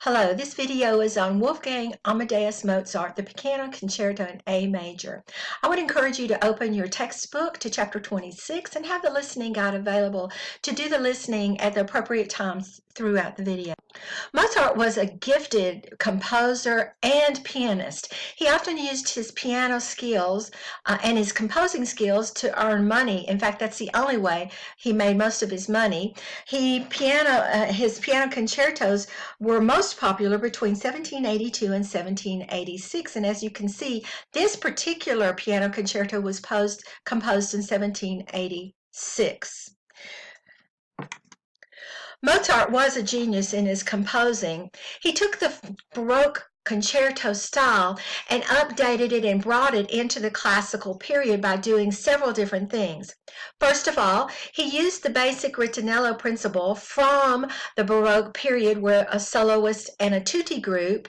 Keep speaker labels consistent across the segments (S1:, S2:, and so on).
S1: Hello, this video is on Wolfgang Amadeus Mozart, the Piano Concerto in A major. I would encourage you to open your textbook to chapter 26 and have the listening guide available to do the listening at the appropriate times throughout the video. Mozart was a gifted composer and pianist. He often used his piano skills and his composing skills to earn money. In fact, that's the only way he made most of his money. His piano concertos were most popular between 1782 and 1786. And as you can see, this particular piano concerto was composed in 1786. Mozart was a genius in his composing. He took the Baroque concerto style and updated it and brought it into the classical period by doing several different things. First of all, he used the basic ritornello principle from the Baroque period where a soloist and a tutti group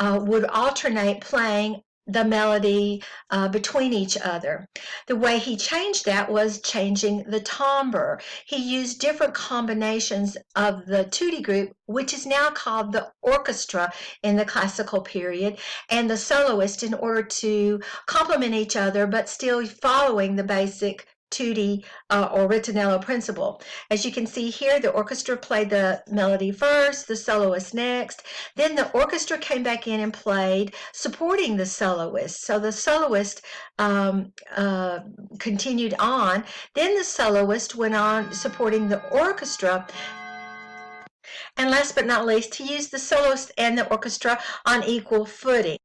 S1: would alternate playing the melody between each other. The way he changed that was changing the timbre. He used different combinations of the tutti group, which is now called the orchestra in the classical period, and the soloist in order to complement each other, but still following the basic tutti or ritornello principle. As you can see here, the orchestra played the melody first, the soloist next. Then the orchestra came back in and played, supporting the soloist. So the soloist continued on. Then the soloist went on supporting the orchestra. And last but not least, he used the soloist and the orchestra on equal footing.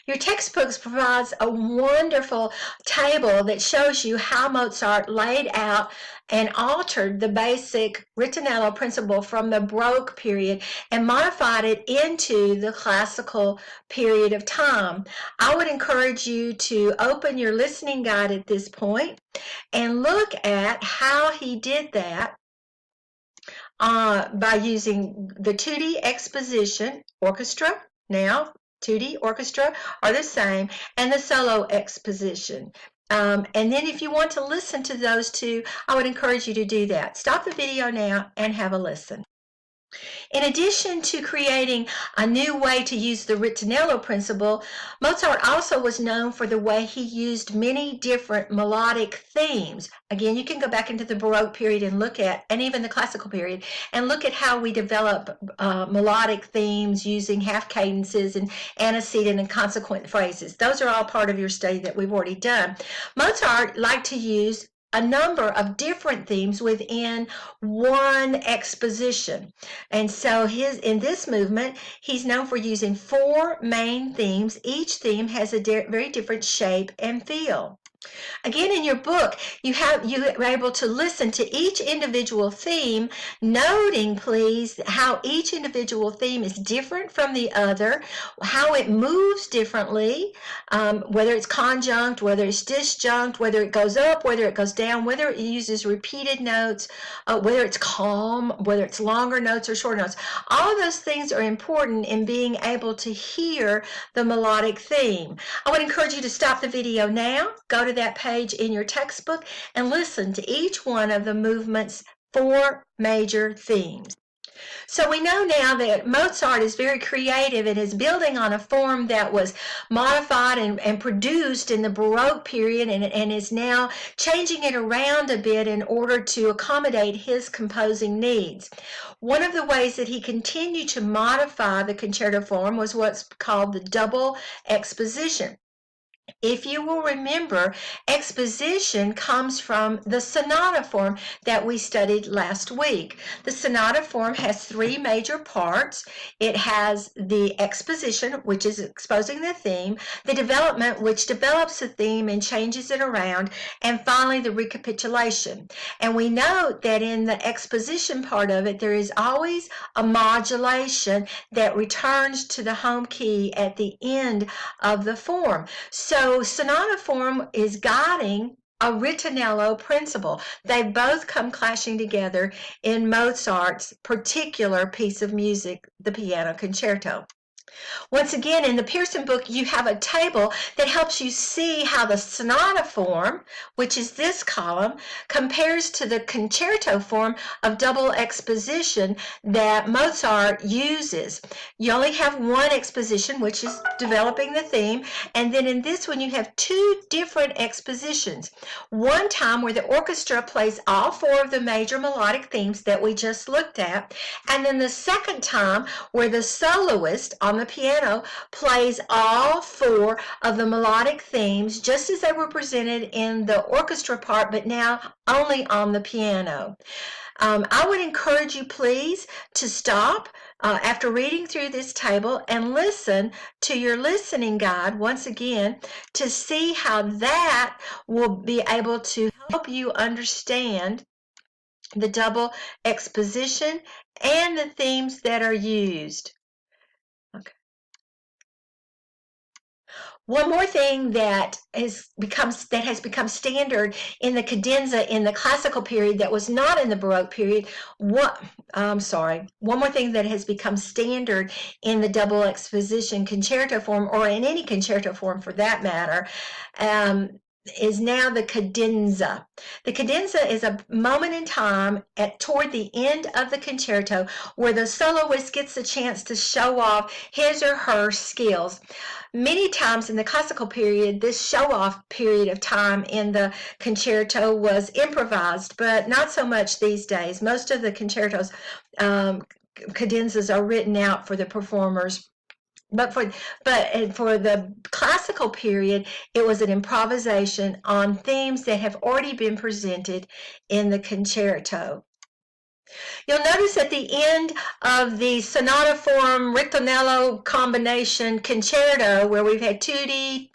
S1: Your textbooks provides a wonderful table that shows you how Mozart laid out and altered the basic ritornello principle from the Baroque period and modified it into the classical period of time. I would encourage you to open your listening guide at this point and look at how he did that by using the tutti exposition orchestra. Now, tutti, orchestra are the same, and the solo exposition. And then if you want to listen to those two, I would encourage you to do that. Stop the video now and have a listen. In addition to creating a new way to use the ritornello principle, Mozart also was known for the way he used many different melodic themes. Again, you can go back into the Baroque period and look at, and even the classical period, and look at how we develop melodic themes using half cadences and antecedent and consequent phrases. Those are all part of your study that we've already done. Mozart liked to use a number of different themes within one exposition. And so in this movement, he's known for using 4 main themes. Each theme has a very different shape and feel. Again, in your book, you are able to listen to each individual theme, noting, please, how each individual theme is different from the other, how it moves differently, whether it's conjunct, whether it's disjunct, whether it goes up, whether it goes down, whether it uses repeated notes, whether it's calm, whether it's longer notes or shorter notes. All of those things are important in being able to hear the melodic theme. I would encourage you to stop the video now, go to that page in your textbook, and listen to each one of the movement's 4 major themes. So we know now that Mozart is very creative and is building on a form that was modified and produced in the Baroque period and is now changing it around a bit in order to accommodate his composing needs. One of the ways that he continued to modify the concerto form was what's called the double exposition. If you will remember, exposition comes from the sonata form that we studied last week. The sonata form has 3 major parts. It has the exposition, which is exposing the theme, the development, which develops the theme and changes it around, and finally the recapitulation. And we know that in the exposition part of it, there is always a modulation that returns to the home key at the end of the form. So sonata form is guiding a ritornello principle. They both come clashing together in Mozart's particular piece of music, the piano concerto. Once again, in the Pearson book, you have a table that helps you see how the sonata form, which is this column, compares to the concerto form of double exposition that Mozart uses. You only have one exposition, which is developing the theme, and then in this one you have two different expositions. One time where the orchestra plays all four of the major melodic themes that we just looked at, and then the second time where the soloist on the piano plays all four of the melodic themes just as they were presented in the orchestra part, but now only on the piano. I would encourage you, please, to stop after reading through this table and listen to your listening guide once again to see how that will be able to help you understand the double exposition and the themes that are used. Okay. One more thing that has become standard in the cadenza in the classical period that was not in the Baroque period. One more thing that has become standard in the double exposition concerto form, or in any concerto form for that matter, is now the cadenza. The cadenza is a moment in time toward the end of the concerto where the soloist gets a chance to show off his or her skills. Many times in the classical period, this show-off period of time in the concerto was improvised, but not so much these days. Most of the concertos, cadenzas are written out for the performers. But for the classical period, it was an improvisation on themes that have already been presented in the concerto. You'll notice at the end of the sonata form ritornello combination concerto, where we've had tutti,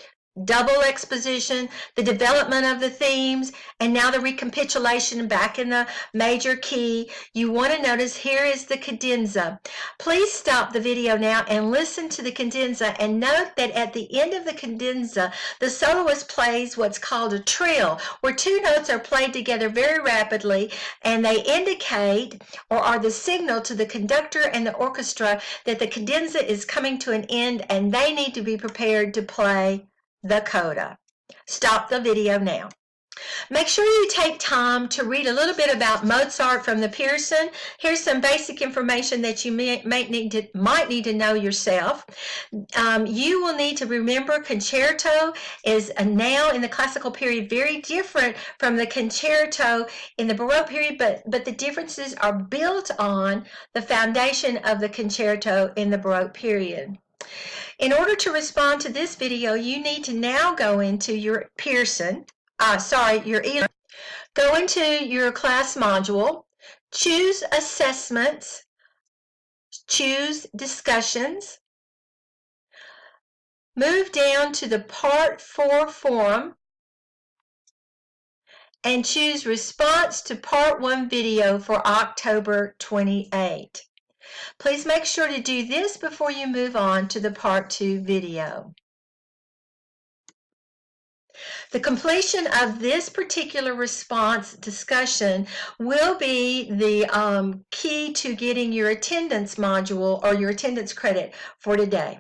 S1: double exposition, the development of the themes, and now the recapitulation back in the major key, you want to notice here is the cadenza. Please stop the video now and listen to the cadenza, and note that at the end of the cadenza, the soloist plays what's called a trill, where two notes are played together very rapidly, and they indicate or are the signal to the conductor and the orchestra that the cadenza is coming to an end and they need to be prepared to play the coda. Stop the video now. Make sure you take time to read a little bit about Mozart from the Pearson. Here's some basic information that you might need to know yourself. You will need to remember concerto is now in the classical period very different from the concerto in the Baroque period, but the differences are built on the foundation of the concerto in the Baroque period. In order to respond to this video, you need to now go into your Pearson, your e-learning. Go into your class module, choose assessments, choose discussions, move down to the Part 4 forum, and choose response to Part 1 video for October 28. Please make sure to do this before you move on to the Part 2 video. The completion of this particular response discussion will be the key to getting your attendance module or your attendance credit for today.